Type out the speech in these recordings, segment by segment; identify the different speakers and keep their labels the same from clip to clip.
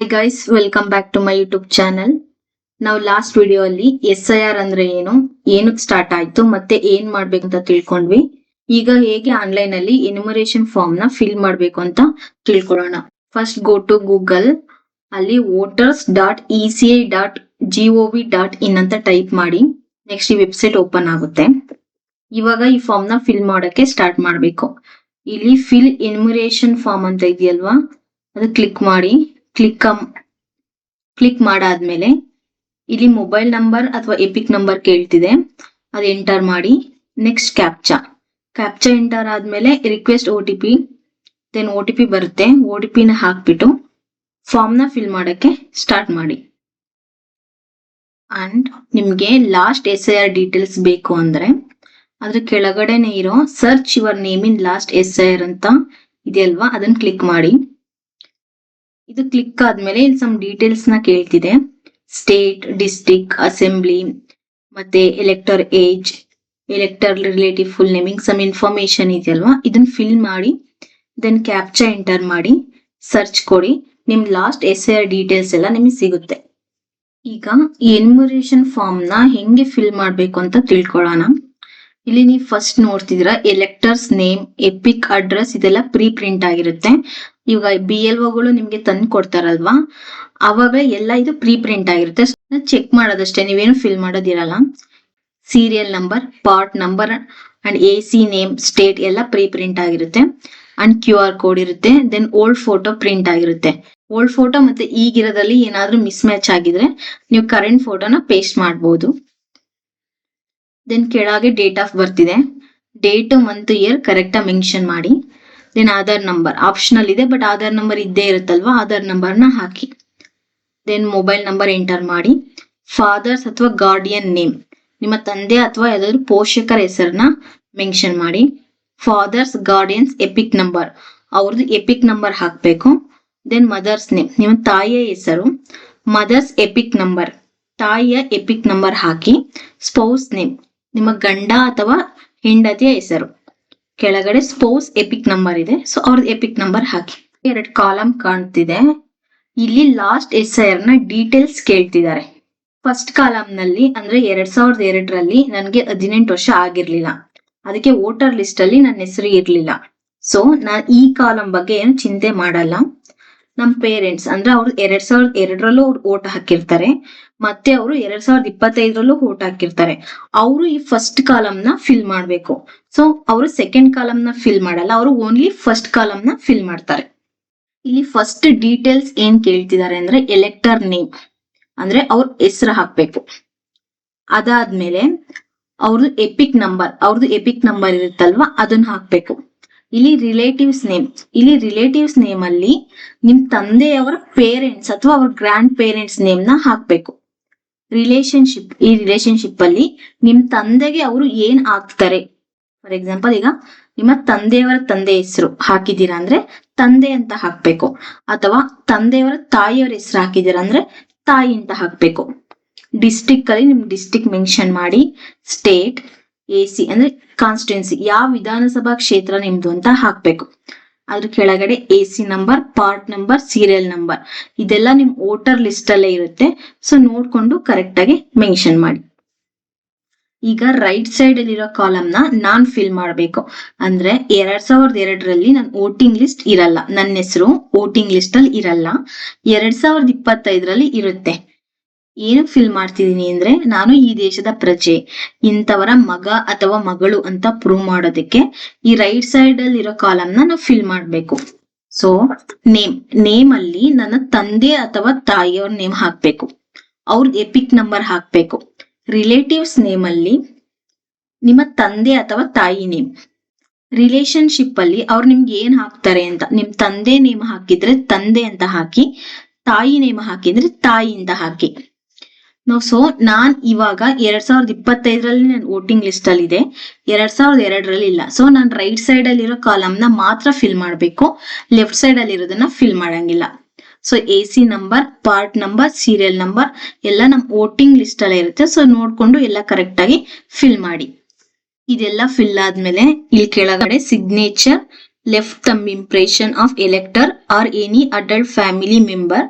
Speaker 1: Hi guys, welcome back to my YouTube channel. ನಾವು last video ಅಲ್ಲಿ SIR ಅಂದ್ರೆ ಏನಕ್ಕೆ ಸ್ಟಾರ್ಟ್ ಆಯ್ತು ಮತ್ತೆ ಏನ್ ಮಾಡ್ಬೇಕು ಅಂತ ತಿಳ್ಕೊಂಡ್ವಿ. ಈಗ ಹೇಗೆ ಆನ್ಲೈನ್ ಅಲ್ಲಿ ಎನ್ಯುಮರೇಷನ್ ಫಾರ್ಮ್ ನ ಫಿಲ್ ಮಾಡ್ಬೇಕು ಅಂತ ತಿಳ್ಕೊಳ್ಳೋಣ. ಫಸ್ಟ್ ಗೋ ಟು ಗೂಗಲ್, ಅಲ್ಲಿ voters.eci.gov.in ಅಂತ ಟೈಪ್ ಮಾಡಿ. ನೆಕ್ಸ್ಟ್ ಈ ವೆಬ್ಸೈಟ್ ಓಪನ್ ಆಗುತ್ತೆ. ಇವಾಗ ಈ ಫಾರ್ಮ್ ನ ಫಿಲ್ ಮಾಡಕ್ಕೆ ಸ್ಟಾರ್ಟ್ ಮಾಡ್ಬೇಕು. ಇಲ್ಲಿ ಫಿಲ್ ಎನ್ಯುಮರೇಷನ್ ಫಾರ್ಮ್ ಅಂತ ಇದೆಯಲ್ವಾ, ಅದು ಕ್ಲಿಕ್ ಮಾಡಿ. ಕ್ಲಿಕ್ ಮಾಡಾದ್ಮೇಲೆ ಇಲ್ಲಿ ಮೊಬೈಲ್ ನಂಬರ್ ಅಥವಾ ಎಪಿಕ್ ನಂಬರ್ ಕೇಳ್ತಿದೆ, ಅದು ಎಂಟರ್ ಮಾಡಿ. ನೆಕ್ಸ್ಟ್ ಕ್ಯಾಪ್ಚಾ ಎಂಟರ್ ಆದ್ಮೇಲೆ ರಿಕ್ವೆಸ್ಟ್ OTP, ದೆನ್ OTP ಬರುತ್ತೆ. OTP ನ ಹಾಕ್ಬಿಟ್ಟು ಫಾರ್ಮ್ ನ ಫಿಲ್ ಮಾಡಕ್ಕೆ ಸ್ಟಾರ್ಟ್ ಮಾಡಿ. ಅಂಡ್ ನಿಮ್ಗೆ ಲಾಸ್ಟ್ SIR ಡೀಟೇಲ್ಸ್ ಬೇಕು ಅಂದ್ರೆ ಅದ್ರ ಕೆಳಗಡೆನೆ ಇರೋ search your name in last SIR ಅಂತ ಇದೆಯಲ್ವಾ, ಅದನ್ನ ಕ್ಲಿಕ್ ಮಾಡಿ. ಇದು ಕ್ಲಿಕ್ ಆದ್ಮೇಲೆ ಇಲ್ಲಿ ಸಮ್ ಡೀಟೇಲ್ಸ್ ನ ಕೇಳ್ತಿದೆ. ಸ್ಟೇಟ್, ಡಿಸ್ಟ್ರಿಕ್ಟ್, ಅಸೆಂಬ್ಲಿ, ಮತ್ತೆ elector age, elector relative full naming, some information ಇದೆಯಲ್ವಾ, ಇದನ್ನ ಫಿಲ್ ಮಾಡಿ. ದೆನ್ ಕ್ಯಾಪ್ಚಾ ಎಂಟರ್ ಮಾಡಿ, ಸರ್ಚ್ ಕೊಡಿ. ನಿಮ್ ಲಾಸ್ಟ್ SIR ಡೀಟೇಲ್ಸ್ ಎಲ್ಲ ನಿಮಗೆ ಸಿಗುತ್ತೆ. ಈಗ ಎನ್ಯುಮರೇಷನ್ ಫಾರ್ಮ್ ನ ಹೆಂಗೆ ಫಿಲ್ ಮಾಡ್ಬೇಕು ಅಂತ ತಿಳ್ಕೊಳ್ಳೋಣ. ಇಲ್ಲಿ ನೀವು ಫಸ್ಟ್ ನೋಡ್ತಿದ್ದೀರಾ ಎಲೆಕ್ಟರ್ಸ್ ನೇಮ್, ಎಪಿಕ್ ಅಡ್ರೆಸ್, ಇದೆಲ್ಲ ಪ್ರೀ ಪ್ರಿಂಟ್ ಆಗಿರುತ್ತೆ. ಇವಾಗ BLOಗಳು ನಿಮ್ಗೆ ತಂದು ಕೊಡ್ತಾರಲ್ವಾ, ಅವಾಗ ಎಲ್ಲ ಇದು ಪ್ರೀ ಪ್ರಿಂಟ್ ಆಗಿರುತ್ತೆ. ಚೆಕ್ ಮಾಡೋದಷ್ಟೇ, ನೀವೇನು ಫಿಲ್ ಮಾಡೋದಿರಲ್ಲ. Serial number, part number and AC name, state ಎಲ್ಲ ಪ್ರೀ ಪ್ರಿಂಟ್ ಆಗಿರುತ್ತೆ. ಅಂಡ್ QR ಕೋಡ್ ಇರುತ್ತೆ. ದೆನ್ ಓಲ್ಡ್ ಫೋಟೋ ಪ್ರಿಂಟ್ ಆಗಿರುತ್ತೆ. ಓಲ್ಡ್ ಫೋಟೋ ಮತ್ತೆ ಈಗಿರೋದ್ರಲ್ಲಿ ಏನಾದ್ರೂ ಮಿಸ್ ಮ್ಯಾಚ್ ಆಗಿದ್ರೆ ನೀವು ಕರೆಂಟ್ ಫೋಟೋನ ಪೇಸ್ಟ್ ಮಾಡಬಹುದು. ದೆನ್ ಕೆಳಗೆ ಡೇಟ್ ಆಫ್ ಬರ್ತ್ ಇದೆ, ಡೇಟ್, ಮಂತ್, ಇಯರ್ ಕರೆಕ್ಟ್ ಆಗಿ ಮೆನ್ಷನ್ ಮಾಡಿ. ದೆನ್ ಆಧಾರ್ ನಂಬರ್ ಆಪ್ಷನಲ್ ಇದೆ, ಬಟ್ ಆಧಾರ್ ನಂಬರ್ ಇದ್ದೇ ಇರುತ್ತಲ್ವಾ, ಆಧಾರ್ ನಂಬರ್ನ ಹಾಕಿ. ದೆನ್ ಮೊಬೈಲ್ ನಂಬರ್ ಎಂಟರ್ ಮಾಡಿ. ಫಾದರ್ಸ್ ಅಥವಾ ಗಾರ್ಡಿಯನ್ ನೇಮ್, ನಿಮ್ಮ ತಂದೆ ಅಥವಾ ಯಾವ್ದಾದ್ರು ಪೋಷಕರ ಹೆಸರನ್ನ ಮೆನ್ಷನ್ ಮಾಡಿ. ಫಾದರ್ಸ್ ಗಾರ್ಡಿಯನ್ಸ್ ಎಪಿಕ್ ನಂಬರ್, ಅವ್ರದ್ದು ಎಪಿಕ್ ನಂಬರ್ ಹಾಕ್ಬೇಕು. ದೆನ್ ಮದರ್ಸ್ ನೇಮ್, ನಿಮ್ಮ ತಾಯಿಯ ಹೆಸರು, ಮದರ್ಸ್ ಎಪಿಕ್ ನಂಬರ್, ತಾಯಿಯ ಎಪಿಕ್ ನಂಬರ್ ಹಾಕಿ. ಸ್ಪೌಸ್ ನೇಮ್, ನಿಮ್ಮ ಗಂಡ ಅಥವಾ ಹೆಂಡತಿಯ ಹೆಸರು, ಕೆಳಗಡೆ ಸ್ಪೌಸ್ ಎಪಿಕ್ ನಂಬರ್ ಇದೆ, ಸೊ ಅವ್ರದ್ದು ಎಪಿಕ್ ನಂಬರ್ ಹಾಕಿ. 2 ಕಾಲಮ್ ಕಾಣ್ತಿದೆ. ಇಲ್ಲಿ ಲಾಸ್ಟ್ SIR ನ ಡೀಟೇಲ್ಸ್ ಕೇಳ್ತಿದ್ದಾರೆ. ಫಸ್ಟ್ ಕಾಲಮ್ ನಲ್ಲಿ ಅಂದ್ರೆ 2002ರಲ್ಲಿ ನನಗೆ 18 ವರ್ಷ ಆಗಿರ್ಲಿಲ್ಲ, ಅದಕ್ಕೆ ವೋಟರ್ ಲಿಸ್ಟ್ ಅಲ್ಲಿ ನನ್ನ ಹೆಸರು ಇರ್ಲಿಲ್ಲ. ಸೊ ನಾನ್ ಈ ಕಾಲಮ್ ಬಗ್ಗೆ ಏನು ಚಿಂತೆ ಮಾಡಲ್ಲ. ನಮ್ ಪೇರೆಂಟ್ಸ್ ಅಂದ್ರೆ ಅವ್ರು 2002ರಲ್ಲೂ ಅವ್ರು ವೋಟ್ ಹಾಕಿರ್ತಾರೆ, ಮತ್ತೆ ಅವರು 2025ರಲ್ಲೂ ವೋಟ್ ಹಾಕಿರ್ತಾರೆ. ಅವರು ಈ ಫಸ್ಟ್ ಕಾಲಮ್ ನ ಫಿಲ್ ಮಾಡ್ಬೇಕು. ಸೊ ಅವರು ಸೆಕೆಂಡ್ ಕಾಲಮ್ ನ ಫಿಲ್ ಮಾಡಲ್ಲ, ಅವರು ಓನ್ಲಿ ಫಸ್ಟ್ ಕಾಲಮ್ ನ ಫಿಲ್ ಮಾಡ್ತಾರೆ. ಇಲ್ಲಿ ಫಸ್ಟ್ ಡೀಟೇಲ್ಸ್ ಏನ್ ಕೇಳ್ತಿದ್ದಾರೆ ಅಂದ್ರೆ ಎಲೆಕ್ಟರ್ ನೇಮ್, ಅಂದ್ರೆ ಅವ್ರ ಹೆಸರು ಹಾಕ್ಬೇಕು. ಅದಾದ್ಮೇಲೆ ಅವ್ರದ್ದು ಎಪಿಕ್ ನಂಬರ್ ಇರುತ್ತಲ್ವಾ, ಅದನ್ನ ಹಾಕ್ಬೇಕು. ಇಲ್ಲಿ ರಿಲೇಟಿವ್ಸ್ ನೇಮ್ ಅಲ್ಲಿ ನಿಮ್ ತಂದೆಯವರ ಪೇರೆಂಟ್ಸ್ ಅಥವಾ ಅವ್ರ ಗ್ರ್ಯಾಂಡ್ ಪೇರೆಂಟ್ಸ್ ನೇಮ್ ನ ಹಾಕ್ಬೇಕು. ರಿಲೇಶನ್ಶಿಪ್ ಅಲ್ಲಿ ನಿಮ್ ತಂದೆಗೆ ಅವರು ಏನ್ ಆಗ್ತಾರೆ. ಫಾರ್ ಎಕ್ಸಾಂಪಲ್, ಈಗ ನಿಮ್ಮ ತಂದೆಯವರ ತಂದೆ ಹೆಸರು ಹಾಕಿದೀರಾ ಅಂದ್ರೆ ತಂದೆ ಅಂತ ಹಾಕ್ಬೇಕು, ಅಥವಾ ತಂದೆಯವರ ತಾಯಿಯವರ ಹೆಸರು ಹಾಕಿದೀರಾ ಅಂದ್ರೆ ತಾಯಿ ಅಂತ ಹಾಕ್ಬೇಕು. ಡಿಸ್ಟ್ರಿಕ್ಟ್ ಅಲ್ಲಿ ನಿಮ್ ಡಿಸ್ಟ್ರಿಕ್ಟ್ ಮೆನ್ಷನ್ ಮಾಡಿ. ಸ್ಟೇಟ್, AC ಅಂದ್ರೆ ಕಾನ್ಸ್ಟಿಟ್ಯೂನ್ಸಿ, ಯಾವ ವಿಧಾನಸಭಾ ಕ್ಷೇತ್ರ ನಿಮ್ದು ಅಂತ ಹಾಕ್ಬೇಕು. ಅದ್ರ ಕೆಳಗಡೆ AC number, part number, serial number, ಇದೆಲ್ಲ ನಿಮ್ ವೋಟರ್ ಲಿಸ್ಟ್ ಅಲ್ಲೇ ಇರುತ್ತೆ. ಸೊ ನೋಡ್ಕೊಂಡು ಕರೆಕ್ಟ್ ಆಗಿ ಮೆನ್ಷನ್ ಮಾಡಿ. ಈಗ ರೈಟ್ ಸೈಡ್ ಅಲ್ಲಿರೋ ಕಾಲಮ್ ನ ನಾನ್ ಫಿಲ್ ಮಾಡ್ಬೇಕು. ಅಂದ್ರೆ 2002ರಲ್ಲಿ ನನ್ ವೋಟಿಂಗ್ ಲಿಸ್ಟ್ ಇರಲ್ಲ, ನನ್ನ ಹೆಸರು ವೋಟಿಂಗ್ ಲಿಸ್ಟ್ ಅಲ್ಲಿ ಇರಲ್ಲ. 2025ರಲ್ಲಿ ಇರುತ್ತೆ. ಏನು ಫಿಲ್ ಮಾಡ್ತಿದೀನಿ ಅಂದ್ರೆ, ನಾನು ಈ ದೇಶದ ಪ್ರಜೆ, ಇಂಥವರ ಮಗ ಅಥವಾ ಮಗಳು ಅಂತ ಪ್ರೂವ್ ಮಾಡೋದಕ್ಕೆ ಈ ರೈಟ್ ಸೈಡ್ ಅಲ್ಲಿ ಇರೋ ಕಾಲಮ್ ನ ನಾವು ಫಿಲ್ ಮಾಡ್ಬೇಕು. ಸೊ ನೇಮ್ ಅಲ್ಲಿ ನನ್ನ ತಂದೆ ಅಥವಾ ತಾಯಿಯವ್ರ ನೇಮ್ ಹಾಕ್ಬೇಕು, ಅವ್ರದ್ದು ಎಪಿಕ್ ನಂಬರ್ ಹಾಕ್ಬೇಕು. ರಿಲೇಟಿವ್ಸ್ ನೇಮ್ ಅಲ್ಲಿ ನಿಮ್ಮ ತಂದೆ ಅಥವಾ ತಾಯಿ ನೇಮ್. ರಿಲೇಶನ್ಶಿಪ್ ಅಲ್ಲಿ ಅವ್ರು ನಿಮ್ಗೆ ಏನ್ ಹಾಕ್ತಾರೆ ಅಂತ, ನಿಮ್ ತಂದೆ ನೇಮ್ ಹಾಕಿದ್ರೆ ತಂದೆ ಅಂತ ಹಾಕಿ, ತಾಯಿ ನೇಮ್ ಹಾಕಿದ್ರೆ ತಾಯಿ ಅಂತ ಹಾಕಿ. ಸೊ ನಾನ್ ಇವಾಗ 2025ರಲ್ಲಿ ನನ್ನ ವೋಟಿಂಗ್ ಲಿಸ್ಟ್ ಅಲ್ಲಿ ಇದೆ, 2002ರಲ್ಲಿ ಇಲ್ಲ. ಸೊ ನಾನ್ ರೈಟ್ ಸೈಡ್ ಅಲ್ಲಿರೋ ಕಾಲಮ್ ನ ಮಾತ್ರ ಫಿಲ್ ಮಾಡ್ಬೇಕು, ಲೆಫ್ಟ್ ಸೈಡ್ ಅಲ್ಲಿ ಇರೋದನ್ನ ಫಿಲ್ ಮಾಡಂಗಿಲ್ಲ. So AC number, part number, serial number ಎಲ್ಲ ನಮ್ ವೋಟಿಂಗ್ ಲಿಸ್ಟ್ ಅಲ್ಲೇ ಇರುತ್ತೆ. ಸೊ ನೋಡ್ಕೊಂಡು ಎಲ್ಲ ಕರೆಕ್ಟ್ ಆಗಿ ಫಿಲ್ ಮಾಡಿ. ಇದೆಲ್ಲ ಫಿಲ್ ಆದ್ಮೇಲೆ ಇಲ್ಲಿ ಕೆಳಗಡೆ signature, left thumb impression of elector R any adult family member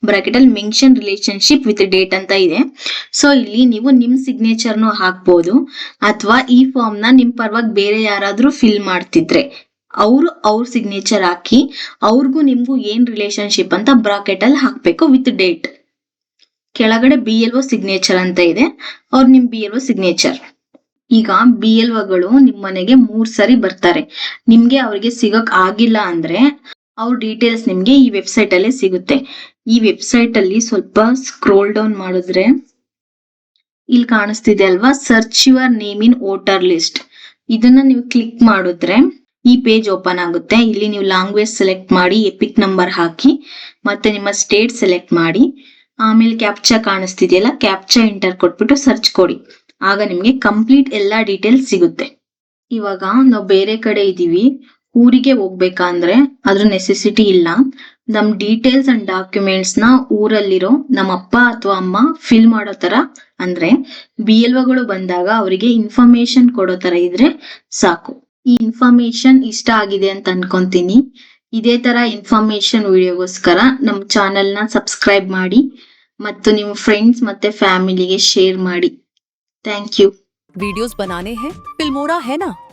Speaker 1: bracket ಅಲ್ಲಿ ಮೆನ್ಷನ್ ರಿಲೇಶನ್ಶಿಪ್ ವಿತ್ ಡೇಟ್ ಅಂತ ಇದೆ. ಸೊ ಇಲ್ಲಿ ನೀವು ನಿಮ್ ಸಿಗ್ನೇಚರ್ನು ಹಾಕ್ಬೋದು, ಅಥವಾ ಈ ಫಾರ್ಮ್ ನ ನಿಮ್ ಪರವಾಗಿ ಬೇರೆ ಯಾರಾದ್ರೂ ಫಿಲ್ ಮಾಡ್ತಿದ್ರೆ ಅವ್ರ ಸಿಗ್ನೇಚರ್ ಹಾಕಿ ಅವ್ರಿಗೂ ನಿಮ್ಗೂ ಏನ್ ರಿಲೇಶನ್ಶಿಪ್ ಅಂತ ಬ್ರಾಕೆಟ್ ಅಲ್ಲಿ ಹಾಕ್ಬೇಕು ವಿತ್ ಡೇಟ್. ಕೆಳಗಡೆ BLO ಸಿಗ್ನೇಚರ್ ಅಂತ ಇದೆ, ಅವ್ರು ನಿಮ್ BLO ಸಿಗ್ನೇಚರ್. ಈಗ BLOಗಳು ನಿಮ್ ಮನೆಗೆ 3 ಸರಿ ಬರ್ತಾರೆ. ನಿಮ್ಗೆ ಅವ್ರಿಗೆ ಸಿಗಕ್ ಆಗಿಲ್ಲ ಅಂದ್ರೆ ಅವ್ರ ಡೀಟೇಲ್ಸ್ ನಿಮ್ಗೆ ಈ ವೆಬ್ಸೈಟ್ ಅಲ್ಲೇ ಸಿಗುತ್ತೆ. ಈ ವೆಬ್ಸೈಟ್ ಅಲ್ಲಿ ಸ್ವಲ್ಪ ಸ್ಕ್ರೋಲ್ ಡೌನ್ ಮಾಡಿದ್ರೆ ಇಲ್ಲಿ ಕಾಣಿಸ್ತಿದೆ ಅಲ್ವಾ, search your name in voter list. ಇದನ್ನ ನೀವು ಕ್ಲಿಕ್ ಮಾಡಿದ್ರೆ ಈ ಪೇಜ್ ಓಪನ್ ಆಗುತ್ತೆ. ಇಲ್ಲಿ ನೀವು ಲ್ಯಾಂಗ್ವೇಜ್ ಸೆಲೆಕ್ಟ್ ಮಾಡಿ, ಎಪಿಕ್ ನಂಬರ್ ಹಾಕಿ, ಮತ್ತೆ ನಿಮ್ಮ ಸ್ಟೇಟ್ ಸೆಲೆಕ್ಟ್ ಮಾಡಿ, ಆಮೇಲೆ ಕ್ಯಾಪ್ಚಾ ಕಾಣಿಸ್ತಿದೆಯಲ್ಲ, ಕ್ಯಾಪ್ಚಾ ಎಂಟರ್ ಕೊಟ್ಬಿಟ್ಟು ಸರ್ಚ್ ಕೊಡಿ. ಆಗ ನಿಮ್ಗೆ ಕಂಪ್ಲೀಟ್ ಎಲ್ಲಾ ಡೀಟೇಲ್ಸ್ ಸಿಗುತ್ತೆ. ಇವಾಗ ನಾವು ಬೇರೆ ಕಡೆ ಇದೀವಿ, ಊರಿಗೆ ಹೋಗ್ಬೇಕಂದ್ರೆ ಅದ್ರ ನೆಸೆಸಿಟಿ ಇಲ್ಲ. ನಮ್ ಡೀಟೇಲ್ಸ್ ಅಂಡ್ ಡಾಕ್ಯುಮೆಂಟ್ಸ್ ನ ಊರಲ್ಲಿರೋ ನಮ್ಮ ಅಪ್ಪ ಅಥವಾ ಅಮ್ಮ ಫಿಲ್ ಮಾಡೋ ತರ, ಅಂದ್ರೆ BLOಗಳು ಬಂದಾಗ ಅವರಿಗೆ ಇನ್ಫಾರ್ಮೇಶನ್ ಕೊಡೋ ತರ ಇದ್ರೆ ಸಾಕು. ಈ ಇನ್ಫಾರ್ಮೇಶನ್ ಇಷ್ಟ ಆಗಿದೆ ಅಂತ ಅನ್ಕೊಂತೀನಿ. ಇದೇ ತರ ಇನ್ಫಾರ್ಮೇಶನ್ ವಿಡಿಯೋಗೋಸ್ಕರ ನಮ್ಮ ಚಾನೆಲ್ ನ ಸಬ್ಸ್ಕ್ರೈಬ್ ಮಾಡಿ ಮತ್ತು ನಿಮ್ಮ ಫ್ರೆಂಡ್ಸ್ ಮತ್ತೆ ಫ್ಯಾಮಿಲಿಗೆ ಶೇರ್ ಮಾಡಿ. Thank you.
Speaker 2: वीडियोस बनाने हैं, फिल्मोरा है ना।